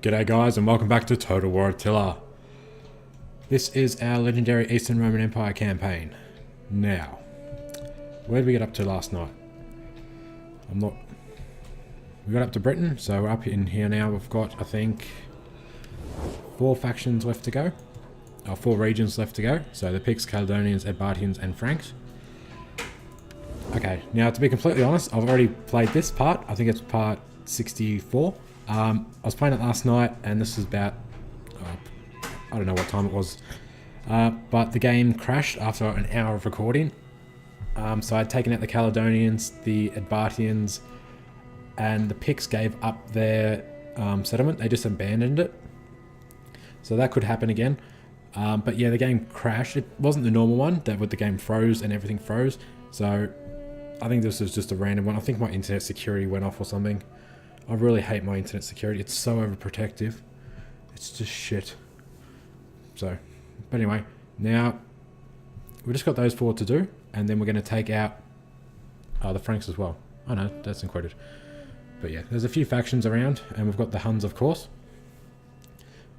G'day guys and welcome back to Total War Attila. This is our legendary Eastern Roman Empire campaign. Now, where did we get up to last night? We got up to Britain, so we're up in here now. We've got, I think, 4 factions left to go. 4 regions left to go. So the Picts, Caledonians, Edbartians and Franks. Okay, now to be completely honest, I've already played this part. I think it's part 64. I was playing it last night and this is about, I don't know what time it was, but the game crashed after an hour of recording. So I'd taken out the Caledonians, the Edbartians, and the Picts gave up their settlement. They just abandoned it. So that could happen again. But yeah, the game crashed. It wasn't the normal one, that the game froze and everything froze. So I think this was just a random one. I think my internet security went off or something. I really hate my internet security. It's so overprotective. It's just shit. So, but anyway, now we just got those 4 to do, and then we're going to take out the Franks as well. Oh no, that's included. But yeah, there's a few factions around, and we've got the Huns, of course.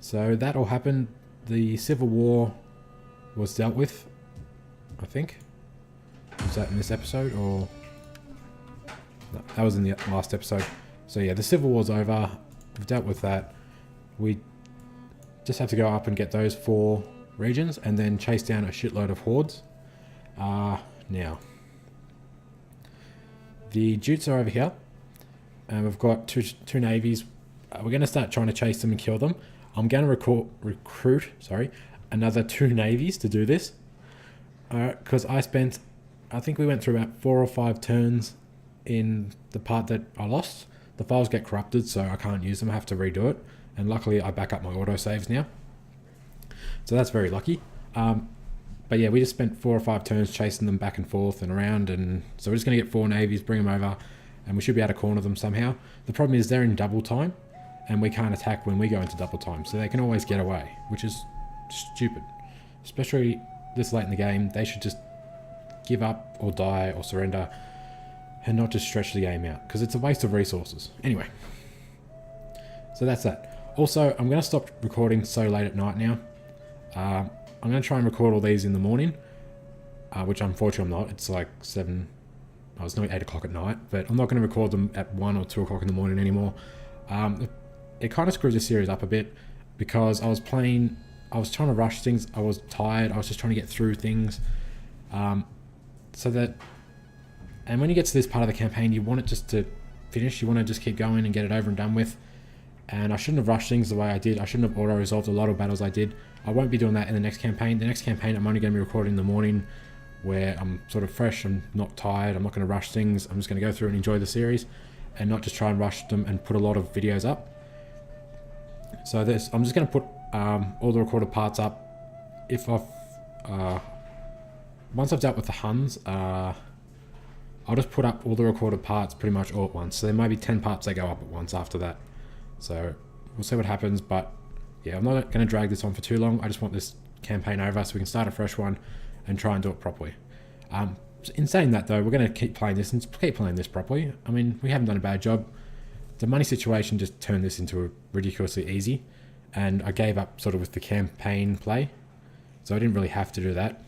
So that all happened. The Civil War was dealt with, I think. Was that in this episode, or... No, that was in the last episode. So yeah, the Civil War's over. We've dealt with that. We just have to go up and get those 4 regions and then chase down a shitload of hordes. Now, the Jutes are over here. And we've got two navies. We're going to start trying to chase them and kill them. I'm going to recruit another 2 navies to do this. Because I think we went through about 4 or 5 turns in the part that I lost. The files get corrupted, so I can't use them. I have to redo it. And luckily, I back up my autosaves now. So that's very lucky. But yeah, we just spent 4 or 5 turns chasing them back and forth and around. And so we're just going to get 4 navies, bring them over, and we should be able to corner them somehow. The problem is they're in double time, and we can't attack when we go into double time. So they can always get away, which is stupid. Especially this late in the game, they should just give up or die or surrender and not just stretch the game out, because it's a waste of resources. Anyway, so that's that. Also, I'm going to stop recording so late at night now. I'm going to try and record all these in the morning, which unfortunately I'm not. It's like 7, it's not 8 o'clock at night, but I'm not going to record them at 1 or 2 o'clock in the morning anymore. It kind of screws the series up a bit, because I was trying to rush things. I was tired. I was just trying to get through things. And when you get to this part of the campaign, you want it just to finish. You want to just keep going and get it over and done with. And I shouldn't have rushed things the way I did. I shouldn't have auto-resolved a lot of battles I did. I won't be doing that in the next campaign. The next campaign, I'm only going to be recording in the morning, where I'm sort of fresh. I'm not tired. I'm not going to rush things. I'm just going to go through and enjoy the series, and not just try and rush them and put a lot of videos up. So I'm just going to put all the recorded parts up. Once I've dealt with the Huns, I'll just put up all the recorded parts pretty much all at once. So there might be 10 parts that go up at once after that. So we'll see what happens. But yeah, I'm not going to drag this on for too long. I just want this campaign over so we can start a fresh one and try and do it properly. In saying that though, we're going to keep playing this and keep playing this properly. I mean, we haven't done a bad job. The money situation just turned this into a ridiculously easy. And I gave up sort of with the campaign play. So I didn't really have to do that.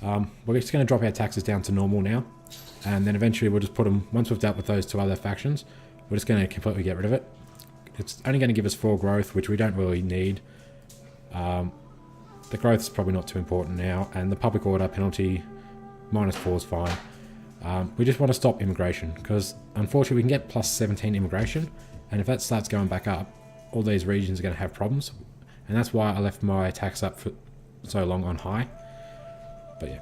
We're just going to drop our taxes down to normal now, and then eventually we'll just put them, once we've dealt with those 2 other factions, we're just going to completely get rid of it. It's only going to give us 4 growth, which we don't really need. The growth is probably not too important now, and the public order penalty, -4 is fine. We just want to stop immigration, because unfortunately we can get plus 17 immigration, and if that starts going back up, all these regions are going to have problems, and that's why I left my tax up for so long on high. But yeah,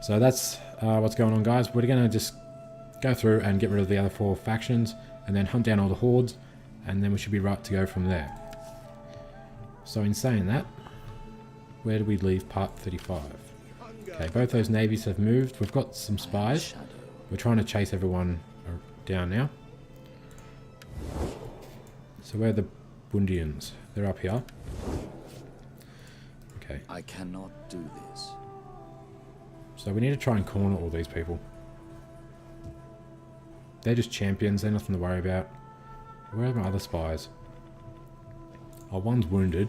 so that's what's going on, guys. We're going to just go through and get rid of the other 4 factions, and then hunt down all the hordes, and then we should be right to go from there. So in saying that, where did we leave part 35? Okay, both those navies have moved. We've got some spies. We're trying to chase everyone down now. So where are the Bundians? They're up here. Okay. I cannot do this. So we need to try and corner all these people. They're just champions, they're nothing to worry about. Where are my other spies? Oh, one's wounded.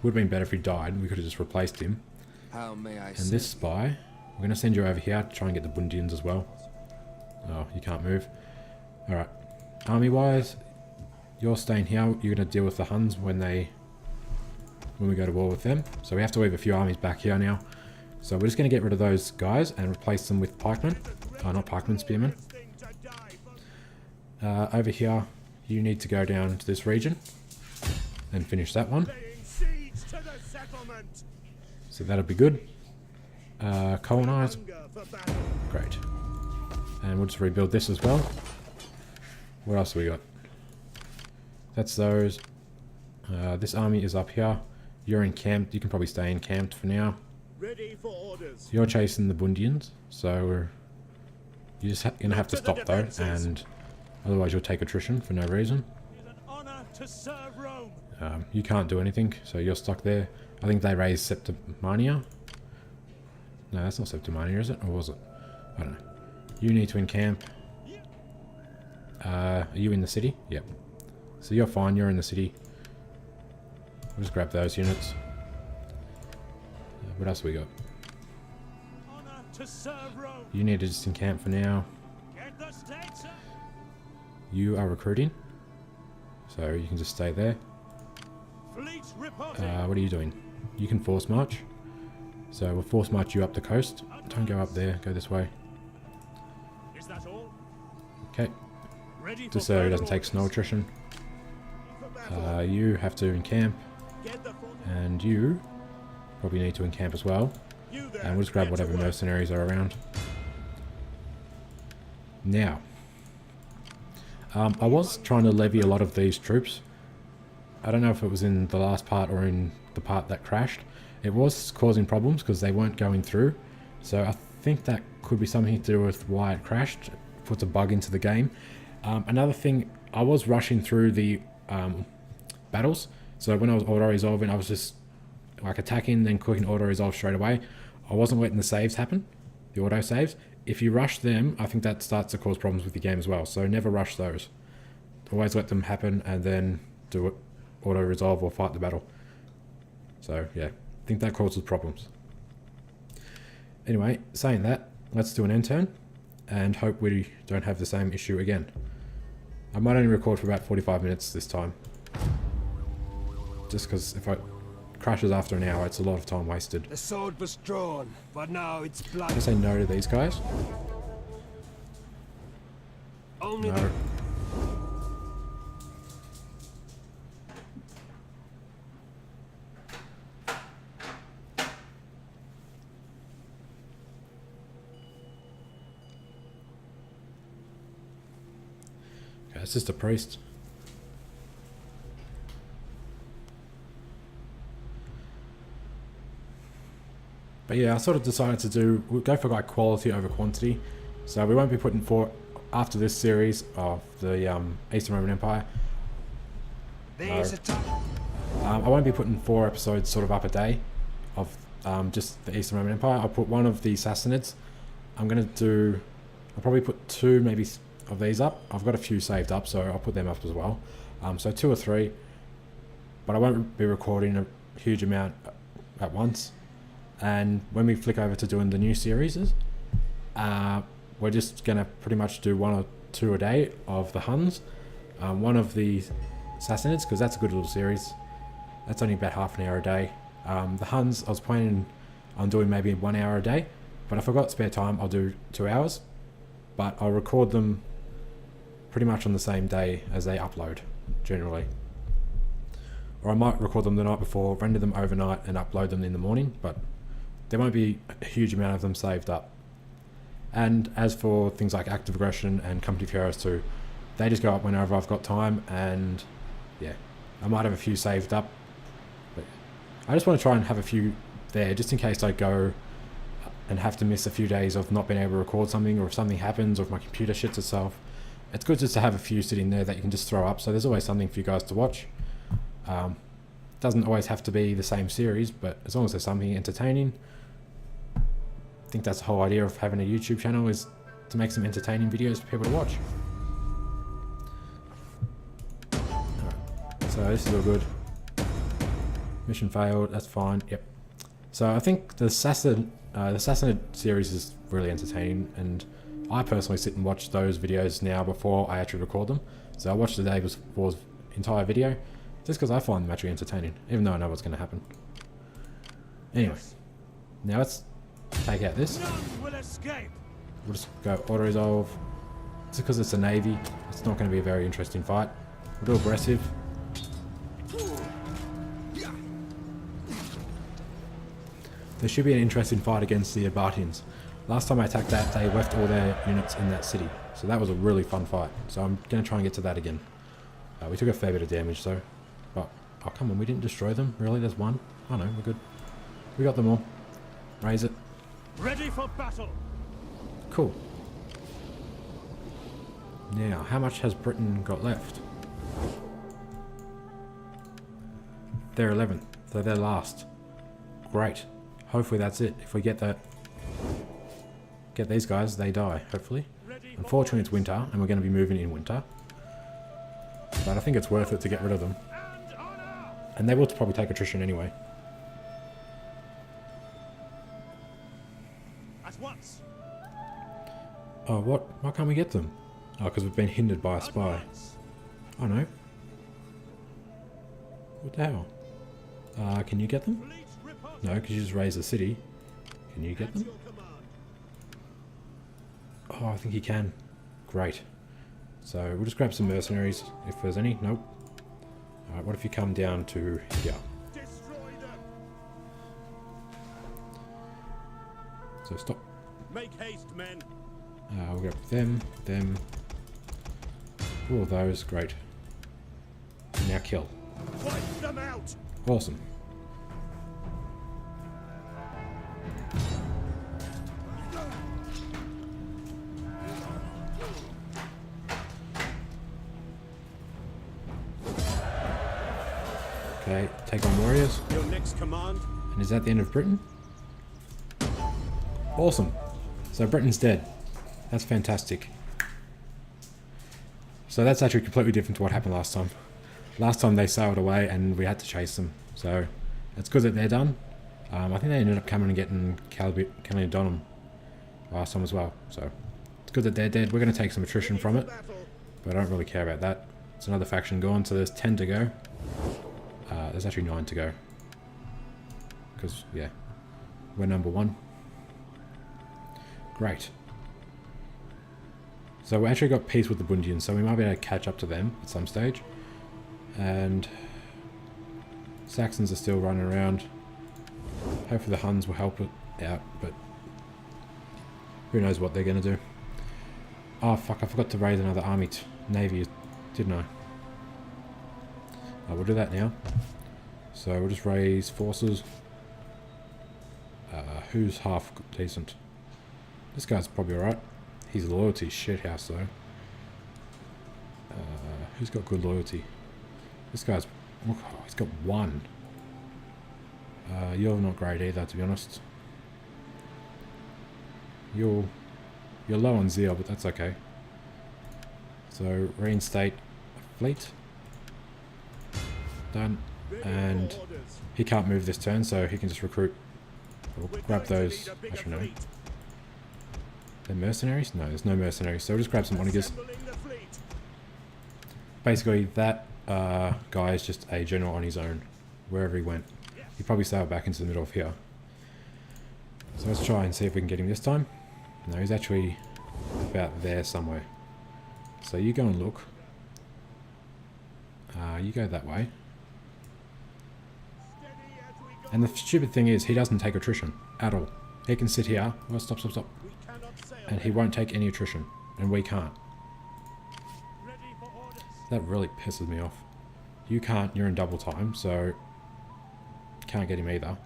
Would have been better if he died. We could have just replaced him. How may I And this spy, we're going to send you over here to try and get the Bundians as well. Oh, you can't move. Alright. Army-wise, you're staying here. You're going to deal with the Huns when we go to war with them. So we have to leave a few armies back here now. So we're just going to get rid of those guys and replace them with pikemen. Oh, not pikemen, spearmen. Over here, you need to go down to this region and finish that one. So that'll be good. Colonize. Great. And we'll just rebuild this as well. What else have we got? That's those. This army is up here. You're encamped. You can probably stay encamped for now. Ready for orders. You're chasing the Bundians, so you're just going to have to stop though, and otherwise you'll take attrition for no reason. It is an honor to serve Rome. You can't do anything, so you're stuck there. I think they raised Septimania. No, that's not Septimania, is it? Or was it? I don't know. You need to encamp. Are you in the city? Yep. So you're fine, you're in the city. We'll just grab those units. What else we got? Honor to serve Rome. You need to just encamp for now. Get the states. You are recruiting, so you can just stay there. Fleets reporting. What are you doing? You can force march. So we'll force march you up the coast. Don't go up there, go this way. Is that all? Okay, Ready for just so he further doesn't take orders. snow attrition. You have to encamp, Get the front. and you probably need to encamp as well. You there. And we'll just grab Get to whatever work. mercenaries are around. Now, I was trying to levy a lot of these troops. I don't know if it was in the last part or in the part that crashed. It was causing problems because they weren't going through. So I think that could be something to do with why it crashed. It puts a bug into the game. Another thing, I was rushing through the battles. So when I was auto-resolving, I was just like attacking, then clicking auto-resolve straight away. I wasn't letting the saves happen, the auto-saves. If you rush them, I think that starts to cause problems with the game as well. So never rush those. Always let them happen and then do it, auto-resolve or fight the battle. So yeah, I think that causes problems. Anyway, saying that, let's do an end turn and hope we don't have the same issue again. I might only record for about 45 minutes this time. Just because if it crashes after an hour, it's a lot of time wasted. The sword was drawn, but now it's I'm blood. gonna say no to these guys. Only No. Okay, it's just a priest. But yeah, I sort of decided to we'll go for like quality over quantity. So we won't be putting after this series of the Eastern Roman Empire. There's a time. I won't be putting 4 episodes sort of up a day of just the Eastern Roman Empire. I'll put one of the Sassanids. I'll probably put 2 maybe of these up. I've got a few saved up, so I'll put them up as well. So 2 or 3, but I won't be recording a huge amount at once. And when we flick over to doing the new series, we're just going to pretty much do 1 or 2 a day of the Huns, 1 of the Sassanids, because that's a good little series. That's only about half an hour a day. The Huns, I was planning on doing maybe 1 hour a day, but if I've got spare time, I'll do 2 hours. But I'll record them pretty much on the same day as they upload, generally. Or I might record them the night before, render them overnight, and upload them in the morning, but there won't be a huge amount of them saved up. And as for things like active aggression and company of heroes too, they just go up whenever I've got time, and yeah, I might have a few saved up. But I just want to try and have a few there, just in case I go and have to miss a few days of not being able to record something, or if something happens, or if my computer shits itself. It's good just to have a few sitting there that you can just throw up, so there's always something for you guys to watch. Doesn't always have to be the same series, but as long as there's something entertaining. I think that's the whole idea of having a YouTube channel, is to make some entertaining videos for people to watch. So this is all good. Mission failed, that's fine, yep. So I think the Sasinid series is really entertaining, and I personally sit and watch those videos now before I actually record them. So I watch the day before's entire video, just because I find them actually entertaining, even though I know what's going to happen. Anyway, now let's take out this. None will escape. We'll just go auto-resolve. Just because it's a navy, it's not going to be a very interesting fight. We'll do aggressive. There should be an interesting fight against the Abartians. Last time I attacked that, they left all their units in that city. So that was a really fun fight. So I'm going to try and get to that again. We took a fair bit of damage though. But, oh come on, we didn't destroy them. Really? There's one? Oh no, we're good. We got them all. Raise it. Ready for battle. Cool. Now, how much has Britain got left? They're 11th, so they're last. Great. Hopefully that's it. If we get these guys, they die, hopefully. Unfortunately it's winter, and we're going to be moving in winter. But I think it's worth it to get rid of them. And they will probably take attrition anyway. At once. Oh, what? Why can't we get them? Oh, because we've been hindered by a spy. Advance. Oh no. What the hell? Can you get them? Fleet report. No, because you just raised the city. Can you get At them? your command. Oh, I think he can. Great. So we'll just grab some mercenaries if there's any. Nope. Alright, what if you come down to here? Destroy them. So stop. Make haste, men. We'll grab them, all of those, great. Now kill. Wipe them out. Awesome. Okay, take on warriors. Your next command. And is that the end of Britain? Awesome. So Britain's dead. That's fantastic. So that's actually completely different to what happened last time. Last time they sailed away and we had to chase them. So it's good that they're done. I think they ended up coming and getting Caledonium last time as well. So it's good that they're dead. We're going to take some attrition from it, but I don't really care about that. It's another faction gone, so there's 10 to go. There's actually 9 to go. Because, yeah, we're number 1. Great. So we actually got peace with the Bundians, so we might be able to catch up to them at some stage. And Saxons are still running around. Hopefully the Huns will help it out, but who knows what they're going to do. Oh fuck, I forgot to raise another army navy, didn't I? We'll do that now. So we'll just raise forces. Who's half decent? This guy's probably alright. His loyalty is shithouse though. Who's got good loyalty? This guy's... Oh, he's got 1. You're not great either, to be honest. You're low on zeal, but that's okay. So reinstate a fleet. Done. And he can't move this turn, so he can just recruit. We'll grab those. Actually, no. They're mercenaries? No, there's no mercenaries. So we'll just grab some onagers. Basically, that guy is just a general on his own, wherever he went. He probably sailed back into the middle of here. So let's try and see if we can get him this time. No, he's actually about there somewhere. So you go and look. You go that way. And the stupid thing is, he doesn't take attrition at all. He can sit here. Well, stop. And he won't take any attrition. And we can't. That really pisses me off. You can't, you're in double time, so can't get him either.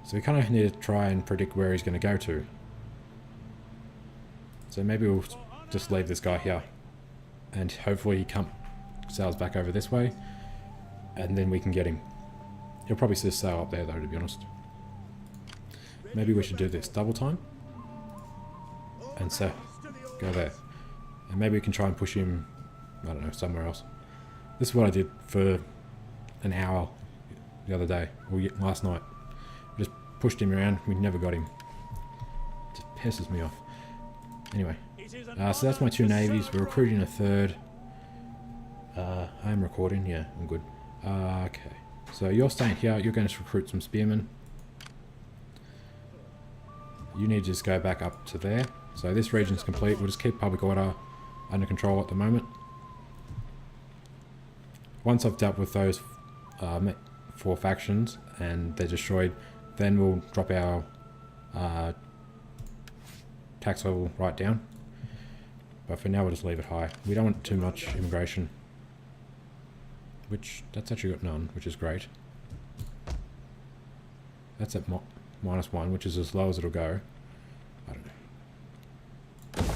So we kind of need to try and predict where he's going to go to. So maybe we'll just leave this guy here. And hopefully he sails back over this way. And then we can get him. He'll probably just sail up there though, to be honest. Maybe we should do this double time. And so, go there. And maybe we can try and push him, I don't know, somewhere else. This is what I did for an hour the other day, or last night. We just pushed him around, we never got him. It just pisses me off. Anyway, so that's my 2 navies. We're recruiting a 3rd. I am recording, yeah, I'm good. Okay, so you're staying here, you're going to recruit some spearmen. You need to just go back up to there. So this region's complete. We'll just keep public order under control at the moment. Once I've dealt with those 4 factions and they're destroyed, then we'll drop our tax level right down. But for now we'll just leave it high. We don't want too much immigration. Which, that's actually got none, which is great. That's at -1, which is as low as it'll go. I don't know.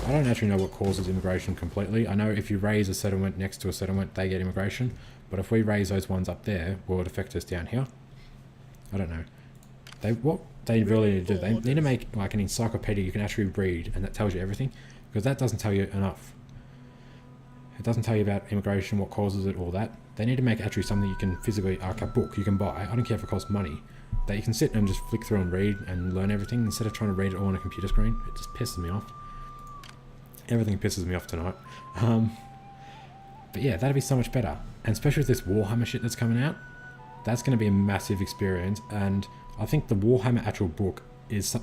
I don't actually know what causes immigration completely. I know if you raise a settlement next to a settlement, they get immigration. But if we raise those ones up there, will it affect us down here? I don't know. What they really need to do, they need to make like an encyclopedia you can actually read, and that tells you everything. Because that doesn't tell you enough. It doesn't tell you about immigration, what causes it, all that. They need to make actually something you can physically, like a book you can buy. I don't care if it costs money. That you can sit and just flick through and read and learn everything instead of trying to read it all on a computer screen. It just pisses me off. Everything pisses me off tonight. But yeah, that'd be so much better. And especially with this Warhammer shit that's coming out, that's going to be a massive experience. And I think the Warhammer actual book is,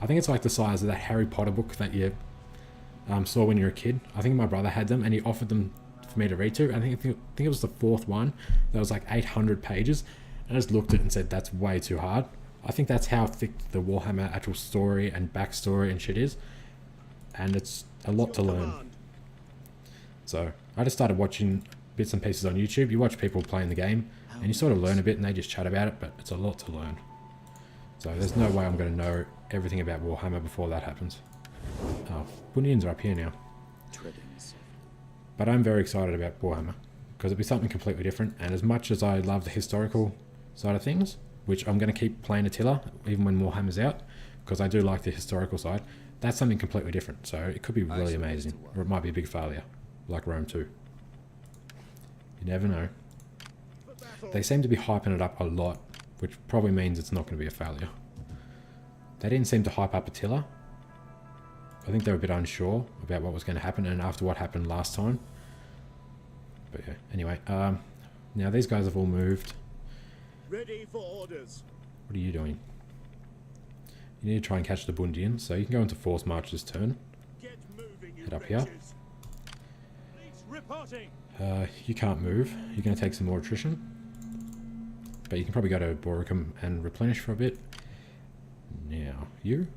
I think it's like the size of that Harry Potter book that you saw when you were a kid. I think my brother had them and he offered them for me to read to. I think it was the 4th one. That was like 800 pages. I just looked at it and said, that's way too hard. I think that's how thick the Warhammer actual story and backstory and shit is. And it's a lot to learn. So, I just started watching bits and pieces on YouTube. You watch people playing the game, and you sort of learn a bit, and they just chat about it, but it's a lot to learn. So, there's no way I'm going to know everything about Warhammer before that happens. Oh, Bundians are up here now. But I'm very excited about Warhammer, because it'll be something completely different, and as much as I love the historical side of things, which I'm going to keep playing Attila even when Warhammer's out, because I do like the historical side, that's something completely different, so it could be really amazing, or it might be a big failure, like Rome 2. You never know. They seem to be hyping it up a lot, which probably means it's not going to be a failure. They didn't seem to hype up Attila. I think they were a bit unsure about what was going to happen, and after what happened last time. But yeah, anyway, now these guys have all moved. Ready for orders. What are you doing? You need to try and catch the Bundians, so you can go into force march this turn. Get moving, you Head up here. Reporting. You can't move. You're going to take some more attrition. But you can probably go to Boricum and replenish for a bit. Now, you?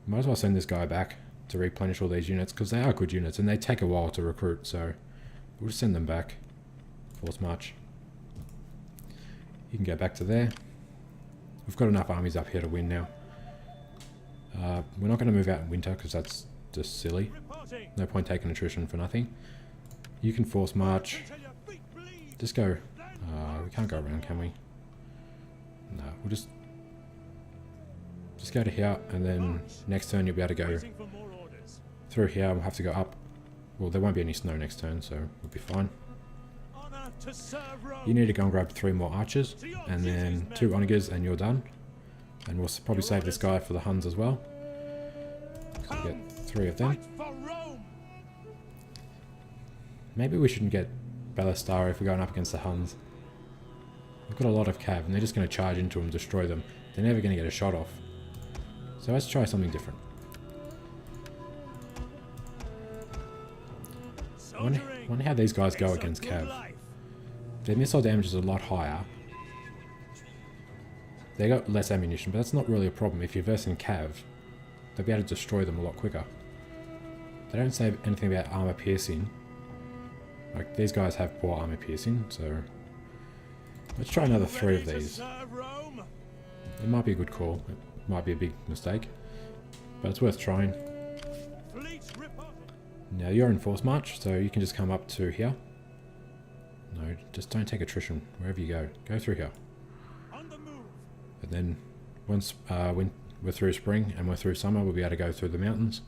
Might as well send this guy back to replenish all these units, because they are good units, and they take a while to recruit, so we'll just send them back. Force march. You can go back to there. We've got enough armies up here to win now. We're not going to move out in winter, because that's just silly. No point taking attrition for nothing. You can force march. Just go. We can't go around, can we? No, we'll just go to here, and then next turn you'll be able to go through here. We'll have to go up. Well, there won't be any snow next turn, so we'll be fine. You need to go and grab 3 more archers, and then 2 onagers, and you're done. And we'll probably save this guy for the Huns as well. So get 3 of them. Maybe we shouldn't get Ballistari if we're going up against the Huns. We've got a lot of cav, and they're just going to charge into them, destroy them. They're never going to get a shot off. So let's try something different. I wonder how these guys go against cav. Their missile damage is a lot higher. They got less ammunition, but that's not really a problem. If you're versing cav, they'll be able to destroy them a lot quicker. They don't say anything about armor piercing. Like, these guys have poor armor piercing, so let's try another 3 of these. It might be a good call. It might be a big mistake, but it's worth trying. Now you're in force march, so you can just come up to here. No, just don't take attrition wherever you go. Go through here. And then once when we're through spring and we're through summer, we'll be able to go through the mountains.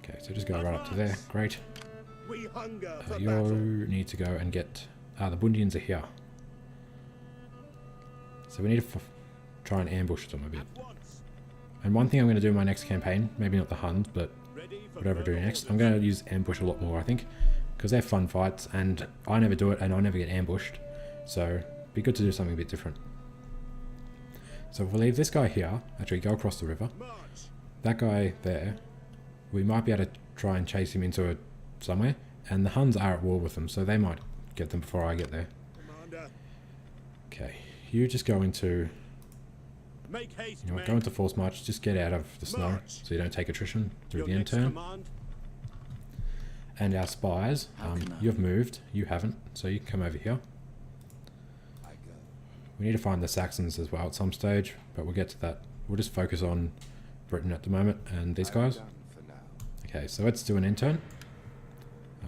Okay, so just go right up to there. Great. We hunger for You battle. need to go and get... the Bundians are here. So we need to try and ambush them a bit. At once. And one thing I'm going to do in my next campaign, maybe not the Huns, but Ready for whatever I do further next, I'm orders. going to use ambush a lot more, I think. Because they're fun fights, and I never do it, and I never get ambushed. So, it'd be good to do something a bit different. So if we leave this guy here, actually go across the river. March. That guy there, we might be able to try and chase him into somewhere. And the Huns are at war with them, so they might get them before I get there. Commander. Okay, you just go into... Make haste, You know what, men. go into force march, just get out of the snow, March. so you don't take attrition through Your the end next turn. command. And our spies, you've moved, you haven't, so you can come over here. I go. We need to find the Saxons as well at some stage, but we'll get to that. We'll just focus on Britain at the moment and these guys. I'm done for now. Okay, so let's do an intern.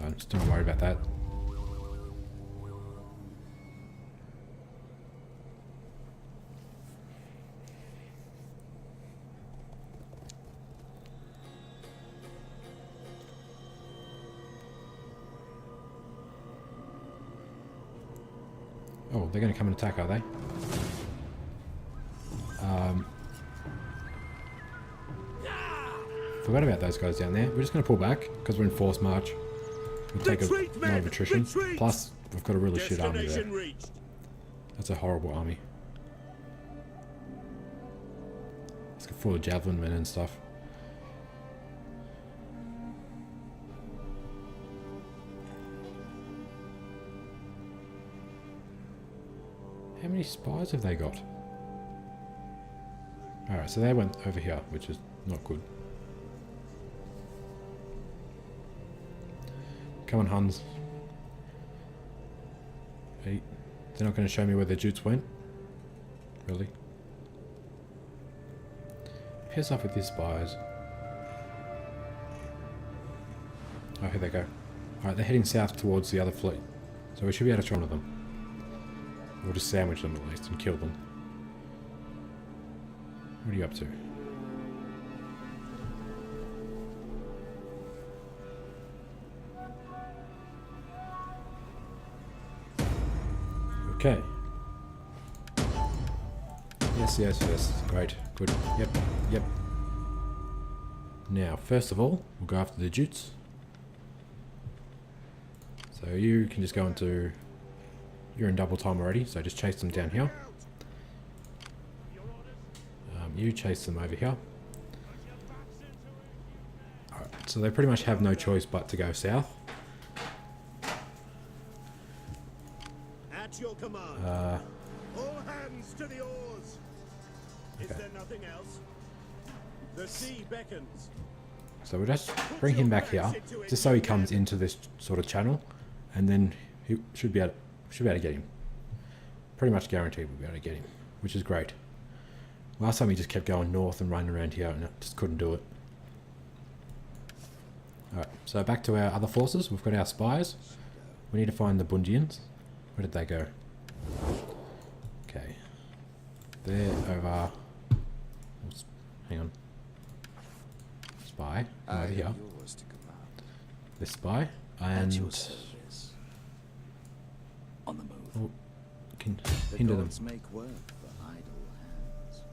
I'm just don't worry about that. Oh, they're going to come and attack, are they? Forgot about those guys down there. We're just going to pull back because we're in force march. We'll take a Retreat, lot men! of attrition. Retreat! Plus, we've got a really shit army there. Destination reached. That's a horrible army. It's full of javelin men and stuff. How many spies have they got? Alright, so they went over here, which is not good. Come on, Huns. Hey, they're not going to show me where the Jutes went? Really? Piss off with these spies. Oh, here they go. Alright, they're heading south towards the other fleet. So we should be able to try one of them. We'll just sandwich them at least and kill them. What are you up to? Okay. Yes. Great. Good. Yep. Now, first of all, we'll go after the Jutes. So you can just go into... You're in double time already, so just chase them down here. You chase them over here. Alright, so they pretty much have no choice but to go south. At your command. All hands to the oars. Is Okay. there nothing else? The sea beckons. So we'll just bring him back here, just so he comes into this sort of channel, and then he should be able to get him. Pretty much guaranteed we'll be able to get him, which is great. Last time he just kept going north and running around here and I just couldn't do it. Alright, so back to our other forces. We've got our spies. We need to find the Bundians. Where did they go? Okay. They're over... Oops, hang on. Spy. I Over here. am yours to command. This spy. At your And... service. On the move. Oh, can The hinder them. gods make work for idle hands.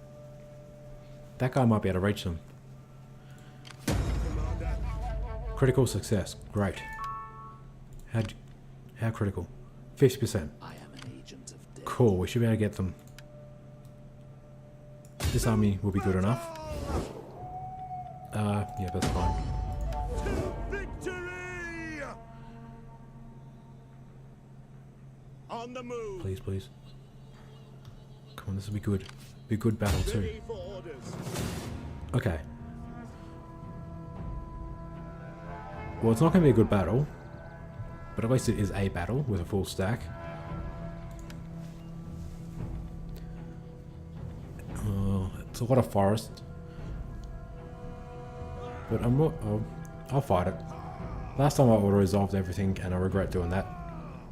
That guy might be able to reach them. Commander. Critical success. Great. How critical? 50%. I am an agent of death. Cool, we should be able to get them. This army will be good enough. Yeah, that's fine. To victory! On the move. Please. Come on, this will be good. Be a good battle too. Ready for orders. Okay. Well, it's not going to be a good battle, but at least it is a battle with a full stack. It's a lot of forest, but I'll fight it. Last time I auto resolved everything, and I regret doing that.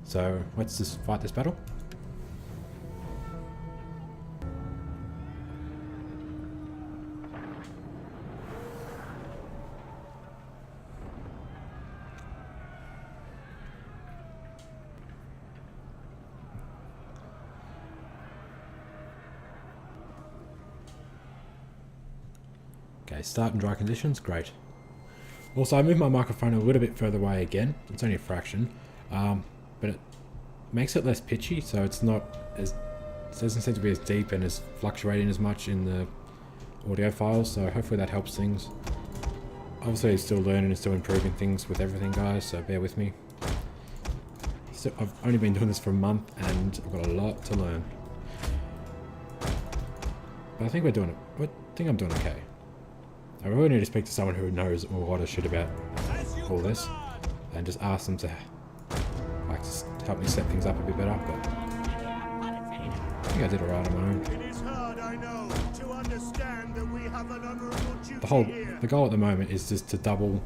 So let's just fight this battle. They start in dry conditions, great. Also, I moved my microphone a little bit further away again. It's only a fraction, but it makes it less pitchy, so it's not as, it doesn't seem to be as deep and as fluctuating as much in the audio files, so hopefully that helps things. Obviously, I'm still learning and still improving things with everything, guys, so bear with me. So I've only been doing this for a month, and I've got a lot to learn. But I think we're doing it. I think I'm doing okay. I really need to speak to someone who knows a lot of shit about all this, and just ask them to like just help me set things up a bit better. But I think I did alright on my own. It is hard, I know, to understand that we have an honorable duty here. The goal at the moment is just to double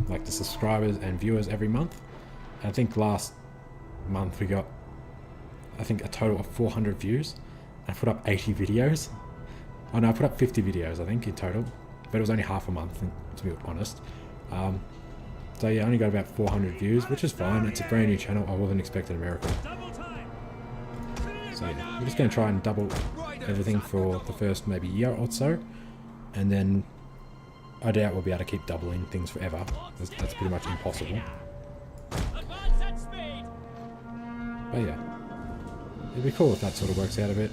like the subscribers and viewers every month. And I think last month we got, I think, a total of 400 views. I put up 80 videos. Oh no, I put up 50 videos I think in total, but it was only half a month, to be honest. So yeah, I only got about 400 views, which is fine. It's a brand new channel. I wasn't expecting a miracle. So yeah, we're just going to try and double everything for the first maybe year or so, and then I doubt we'll be able to keep doubling things forever. That's pretty much impossible. But yeah, it'd be cool if that sort of works out a bit.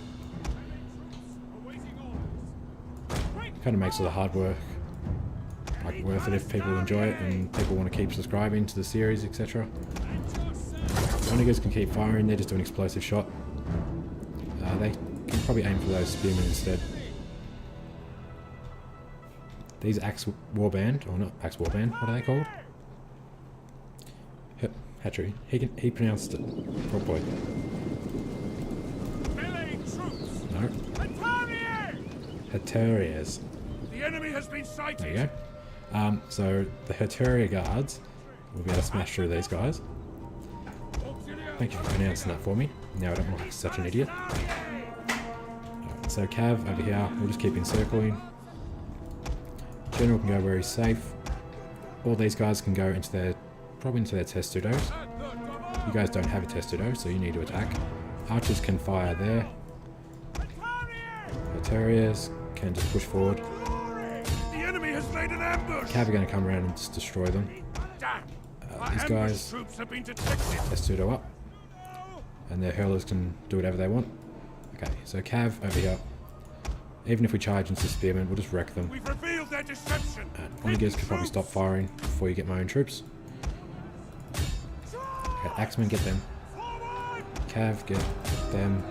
Kind of makes all the hard work like worth it if people enjoy it and people want to keep subscribing to the series, etc. Onigers can keep firing. They're just doing explosive shot. They can probably aim for those spearmen instead. These axe warband, or not axe warband, what are they called? Hatchery. He pronounced it. Oh boy. No. Hatteriers. The enemy has been sighted. There you go. So the Hatteria guards will be able to smash through these guys. Thank you for pronouncing that for me. Now I don't look like such an idiot. Right, so Cav over here, we'll just keep encircling. General can go where he's safe. All these guys can go into their, probably into their testudos. You guys don't have a testudo, so you need to attack. Archers can fire there. Hatteriers can just push forward. The enemy has made an ambush. Cav are going to come around and just destroy them. These guys, testudo up. And their hurlers can do whatever they want. Okay, so Cav over here. Even if we charge into spearmen, we'll just wreck them. We've revealed their deception. Onigers can probably stop firing before you get my own troops. Okay, Axemen, get them. Cav, get them.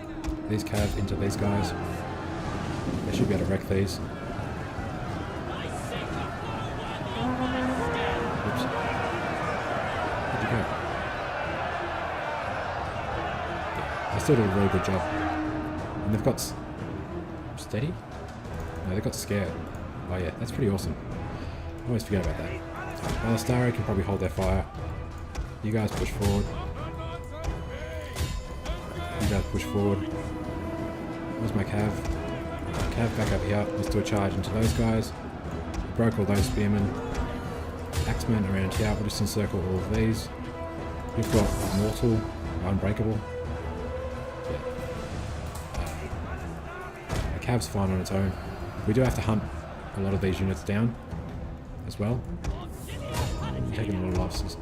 These Cav into these guys. They should be able to wreck these. Oops. Where'd you go? They still did a really good job. And they've got steady? No, they got scared. Oh yeah, that's pretty awesome. I always forget about that. Balistari can probably hold their fire. You guys push forward. You guys push forward. Where's my Cav? Cav back up here. Let's do a charge into those guys. Broke all those spearmen. Axemen around here. We'll just encircle all of these. We've got Mortal, Unbreakable. The Cav's fine on its own. We do have to hunt a lot of these units down as well. We're taking a lot of losses.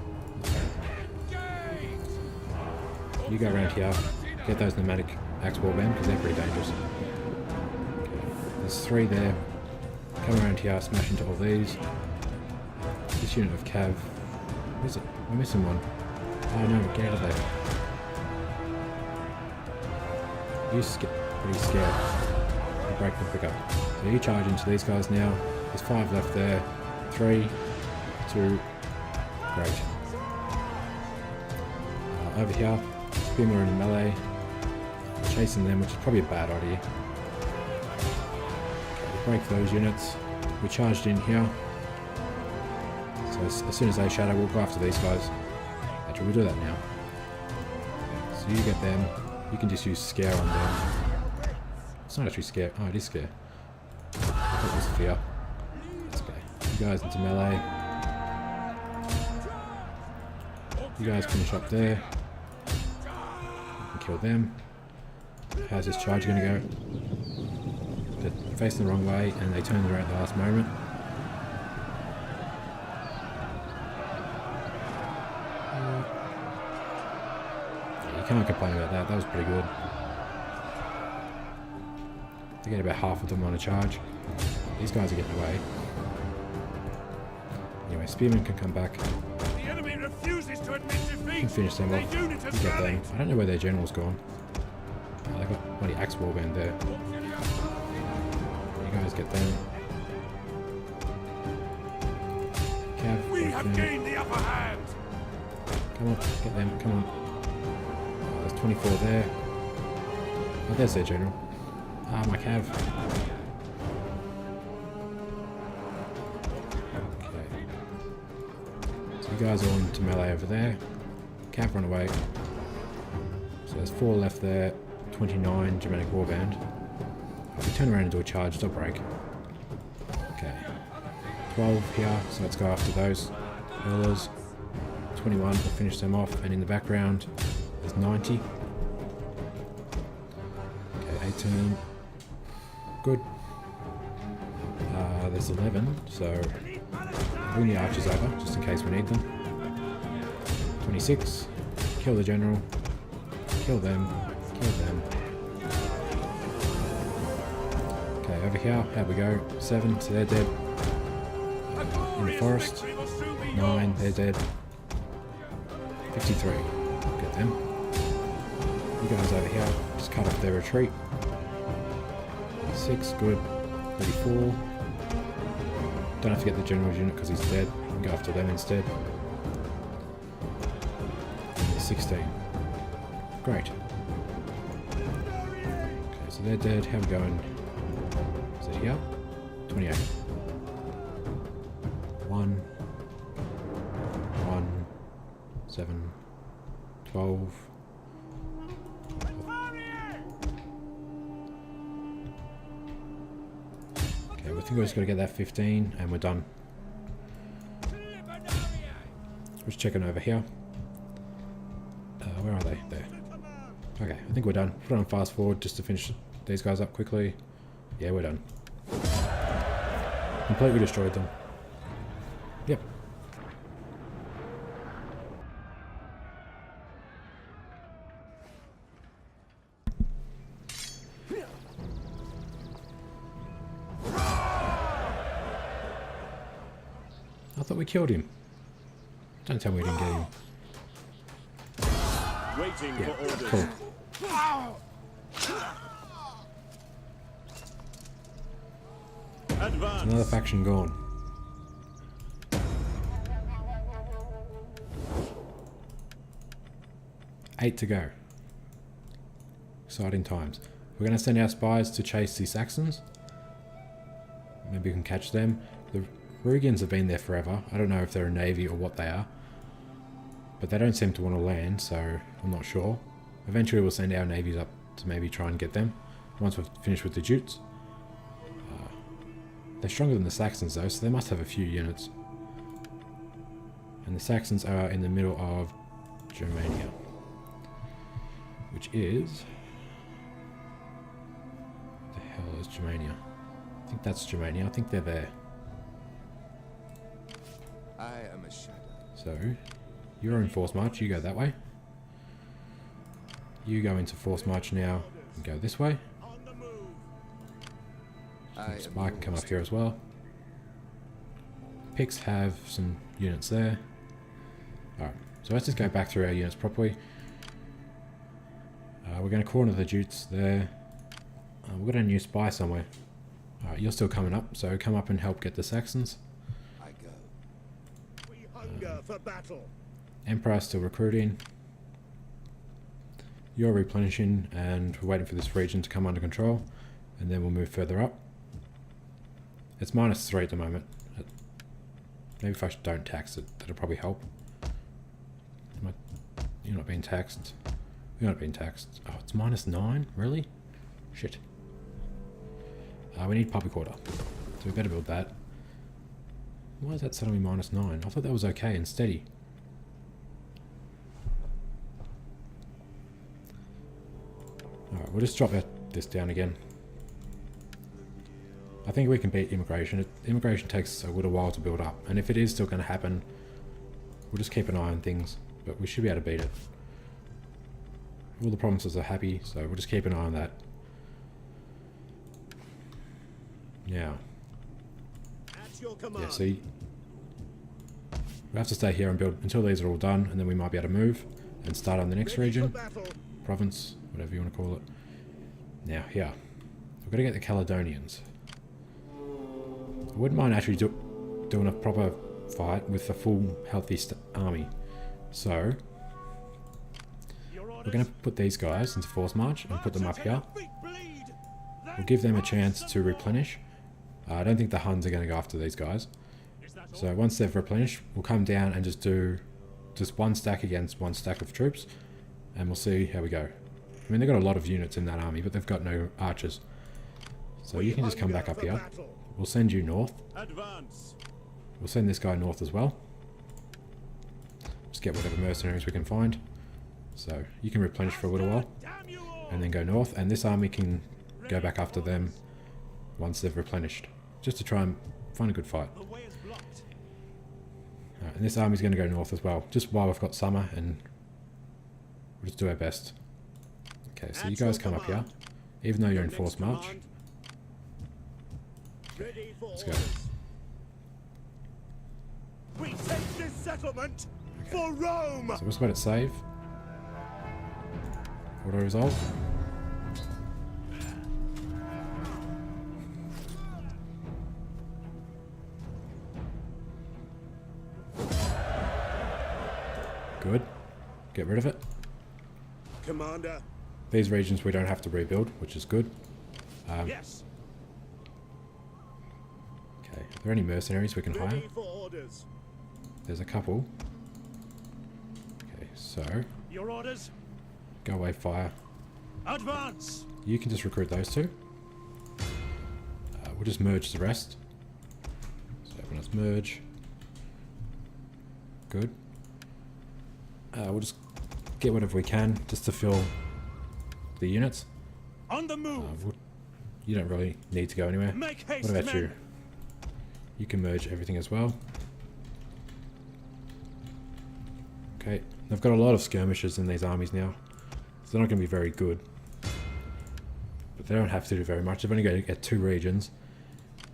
You go around here, get those pneumatic axe warband because they're pretty dangerous. Okay. There's 3 there. Come around here, smash into all these. This unit of Cav. Where is it? We're missing one. Oh no, get out of there. You're pretty scared. I'll break them quick up. So you charge into these guys now. There's 5 left there. 3, 2, great. Over here, Spearmen are in melee. We're chasing them, which is probably a bad idea. Okay, we break those units. We charged in here. So as soon as they shatter, we'll go after these guys. Actually, we'll do that now. So you get them. You can just use scare on them. It's not actually scare. Oh, it is scare. I thought it was fear. That's okay. You guys into melee. You guys finish up there. You can kill them. How's this charge gonna go? They're facing the wrong way and they turned around at the last moment. Yeah, you can't complain about that. That was pretty good. They get about half of them on a charge. These guys are getting away. Anyway, Spearman can come back. The enemy refuses to admit defeat. Can finish them off. The unit You has get them. rallied. I don't know where their general's gone. Oh, they got bloody axe warband there. You guys get them. Cav, We break have them. gained the upper hand. Come on, get them, come on. Oh, there's 24 there. Oh, there's their general. Ah, my cav. Okay. So you guys are on to melee over there. Cav run away. So there's 4 left there. 29 Germanic warband. If we turn around and do a charge, they'll break. Okay. 12 here, so let's go after those hurlers. 21, we'll finish them off, and in the background there's 90. Okay, 18. Good. There's 11, so bring the archers over, just in case we need them. 26. Kill the general. Kill them. Kill them. Okay, over here, how we go? 7, so they're dead. In the forest. 9, they're dead. 53. Get them. You guys over here, just cut off their retreat. 6, good. 34. Don't have to get the general's unit because he's dead. We can go after them instead. 16. Great. Okay, so they're dead. How are we going? Is it here? 28. 1. 1. 7. 12. Okay, we think we're just going to get that 15 and we're done. Just checking over here. Where are they? There. Okay, I think we're done. Put on fast forward just to finish these guys up quickly. Yeah, we're done. Completely destroyed them. Yep. I thought we killed him. Don't tell me we didn't get him. Waiting Yeah, for orders. cool. Advance. Another faction gone. Eight to go. Exciting times. We're going to send our spies to chase the Saxons. Maybe we can catch them. The Rugians have been there forever. I don't know if they're a navy or what they are. But they don't seem to want to land, so I'm not sure. Eventually we'll send our navies up to maybe try and get them. Once we've finished with the Jutes. They're stronger than the Saxons though, so they must have a few units. And the Saxons are in the middle of Germania. Which is... what the hell is Germania? I think that's Germania. I think they're there. I am a shadow. So, you're in force march. You go that way. You go into force march now and go this way. On the move. I Spy am can come yours. up here as well. Picks have some units there. Alright, so let's just go back through our units properly. We're going to corner the Jutes there. We've got a new spy somewhere. Alright, you're still coming up, so come up and help get the Saxons. I go. We hunger for battle. Emperor still recruiting. You're replenishing, and we're waiting for this region to come under control, and then we'll move further up. It's -3 at the moment. Maybe if I don't tax it, that'll probably help. You're not being taxed. You're not being taxed. Oh, it's -9? Really? Shit. We need public order, so we better build that. Why is that suddenly -9? I thought that was okay and steady. Alright, we'll just drop this down again. I think we can beat immigration. Immigration takes a little while to build up, and if it is still going to happen, we'll just keep an eye on things, but we should be able to beat it. All the provinces are happy, so we'll just keep an eye on that. Now, At your command. yeah, see, we have to stay here and build until these are all done, and then we might be able to move and start on the next Ready for region, battle. province, whatever you want to call it. Now, here, we've got to get the Caledonians. I wouldn't mind actually doing a proper fight with a full healthy army. So, we're going to put these guys into force march and put them up here. We'll give them a chance to replenish. I don't think the Huns are going to go after these guys. So once they've replenished, we'll come down and just do just one stack against one stack of troops, and we'll see how we go. I mean, they've got a lot of units in that army, but they've got no archers. So you can just come back up here. We'll send you north. Advance. We'll send this guy north as well. Just get whatever mercenaries we can find. So you can replenish for a little while and then go north, and this army can go back after them once they've replenished, just to try and find a good fight. And this army's going to go north as well, just while we've got summer, and we'll just do our best. Okay, so you guys come up here, even though you're in force march. Ready for Let's go. orders. We take this settlement for Rome. So we'll just let it save. Auto resolve. Good. Get rid of it. Commander. These regions we don't have to rebuild, which is good. Yes. Okay, are there any mercenaries we can hire? Ready for orders. There's a couple. Okay, so Your orders. go away, fire. Advance. You can just recruit those two. We'll just merge the rest. So when it's merge. Good. We'll just get whatever we can just to fill the units. On the move. You don't really need to go anywhere. Make haste, What about men. you? You can merge everything as well. Okay, they've got a lot of skirmishers in these armies now, so they're not going to be very good. But they don't have to do very much. They've only got to get 2 regions,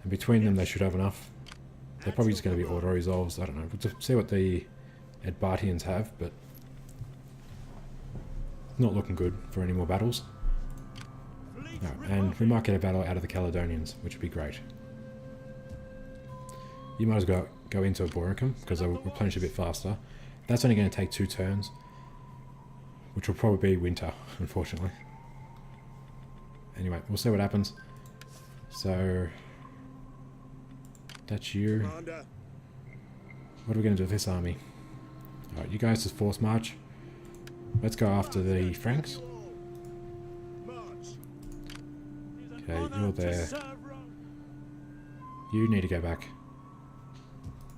and between them they should have enough. They're probably just going to be auto resolves. I don't know. We'll just see what the Edbartians have, but not looking good for any more battles. No, and we might get a battle out of the Caledonians, which would be great. You might as well go into a Boricum, because they'll replenish a bit faster. That's only going to take 2 turns, which will probably be winter, unfortunately. Anyway, we'll see what happens. So, that's you. Commander. What are we going to do with this army? Alright, you guys just force march. Let's go after the Franks. March. Okay, you're there. You need to go back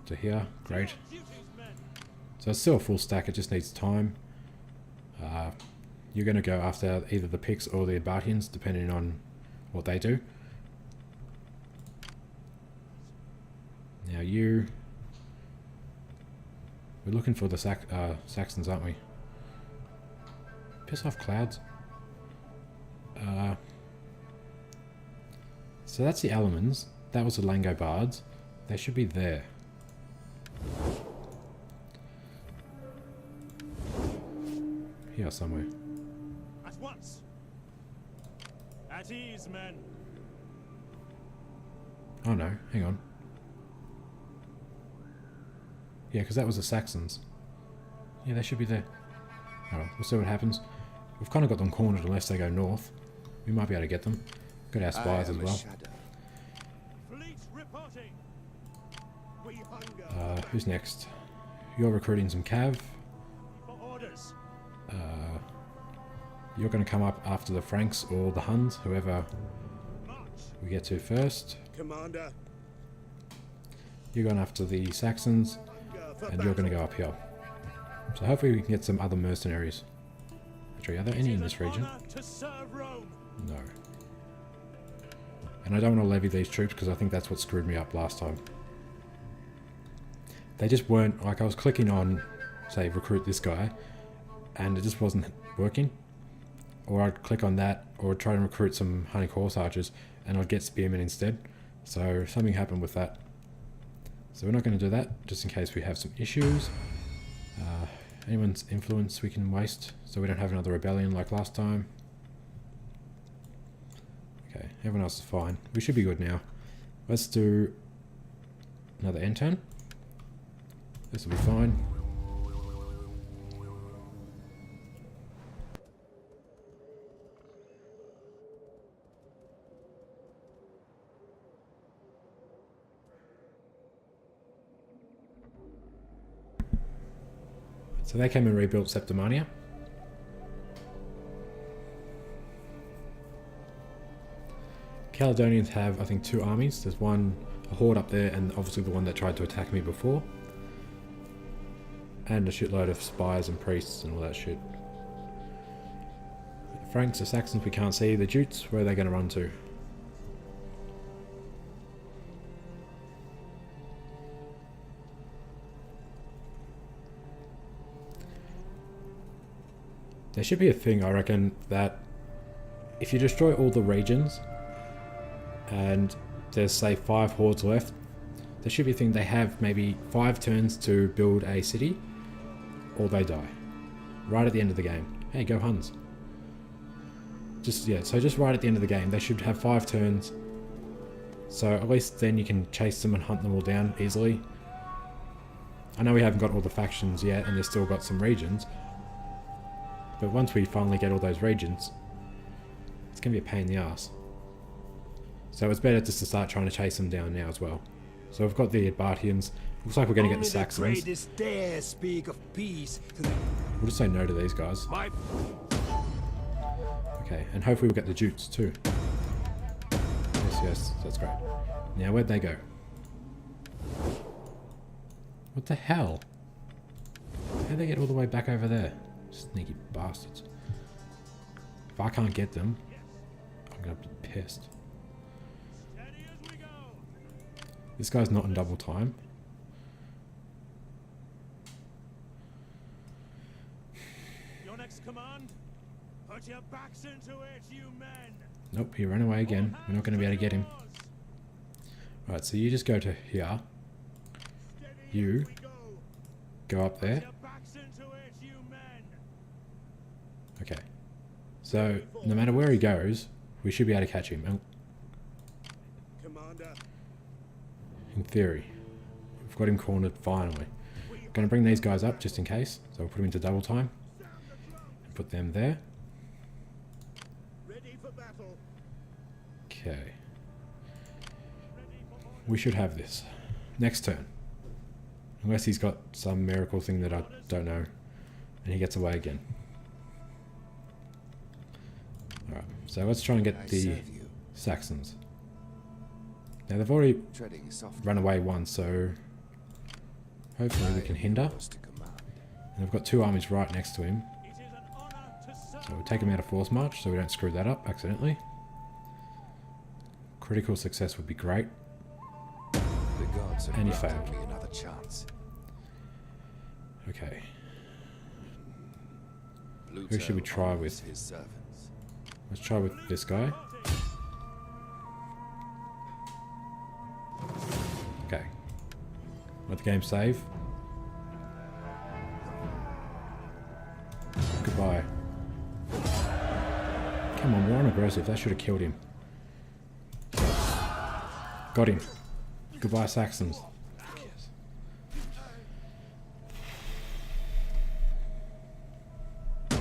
to here. Great. So it's still a full stack, it just needs time. You're going to go after either the Picts or the Edbartians, depending on what they do. Now you... We're looking for the Saxons, aren't we? Piss off, clouds. So that's the Elements. That was the Langobards. They should be there. Here somewhere. At once. At ease, men. Oh no, hang on. Yeah, because that was the Saxons. Yeah, they should be there. Alright, we'll see what happens. We've kind of got them cornered unless they go north. We might be able to get them. Got our spies as well. Fleet reporting. We hunger. Who's next? You're recruiting some cav. For orders. You're going to come up after the Franks or the Huns, whoever March. we get to first. Commander. You're going after the Saxons, Hunger for and you're going to battle. go up here. So hopefully we can get some other mercenaries. Actually, are there any in this region? Honor to serve Rome. No. And I don't want to levy these troops because I think that's what screwed me up last time. They just weren't, like I was clicking on, say, recruit this guy, and it just wasn't working. Or I'd click on that, or try and recruit some Hunnic horse archers, and I'd get spearmen instead. So something happened with that. So we're not going to do that, just in case we have some issues. Anyone's influence we can waste, so we don't have another rebellion like last time. Okay, everyone else is fine. We should be good now. Let's do another end turn. This will be fine. So they came and rebuilt Septimania. Caledonians have, I think, 2 armies. There's one, a horde up there, and obviously the one that tried to attack me before. And a shitload of spies and priests and all that shit. The Franks, the Saxons we can't see. The Jutes, where are they going to run to? There should be a thing, I reckon, that if you destroy all the regions and there's, say, 5 hordes left, there should be a thing they have maybe 5 turns to build a city, or they die. Right at the end of the game. Hey, go Huns. Just, yeah, so just right at the end of the game, they should have 5 turns. So at least then you can chase them and hunt them all down easily. I know we haven't got all the factions yet, and they've still got some regions. But once we finally get all those regions, it's going to be a pain in the ass. So it's better just to start trying to chase them down now as well. So we've got the Adbartians. Looks like we're going to get the Saxons. Dare speak of peace. We'll just say no to these guys. Okay, and hopefully we'll get the Jutes too. Yes, that's great. Now where'd they go? What the hell? How'd they get all the way back over there? Sneaky bastards. If I can't get them, I'm gonna be pissed. This guy's not in double time. Your next command? Put your backs into it, you men. Nope, he ran away again. We're not gonna be able to get him. Alright, so you just go to here. You go up there. Okay. So, no matter where he goes, we should be able to catch him. Commander. In theory. We've got him cornered finally. Gonna bring these guys up just in case. So we'll put him into double time. And put them there. Ready for battle. Okay. We should have this. Next turn. Unless he's got some miracle thing that I don't know. And he gets away again. Alright, so let's try and get the Saxons. Now they've already run away once, so hopefully we can hinder. And we've got 2 armies right next to him. So we'll take him out of force march so we don't screw that up accidentally. Critical success would be great. And he failed. Okay. Who should we try with? Let's try with this guy. Okay. Let the game save. Goodbye. Come on, we're on aggressive. That should have killed him. Got him. Goodbye, Saxons.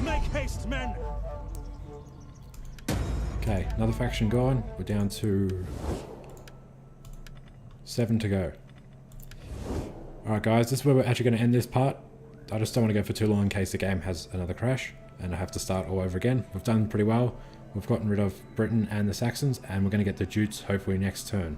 Make haste, men. Okay, another faction gone. We're down to 7 to go. Alright guys, this is where we're actually going to end this part. I just don't want to go for too long in case the game has another crash and I have to start all over again. We've done pretty well. We've gotten rid of Britain and the Saxons, and we're going to get the Jutes hopefully next turn.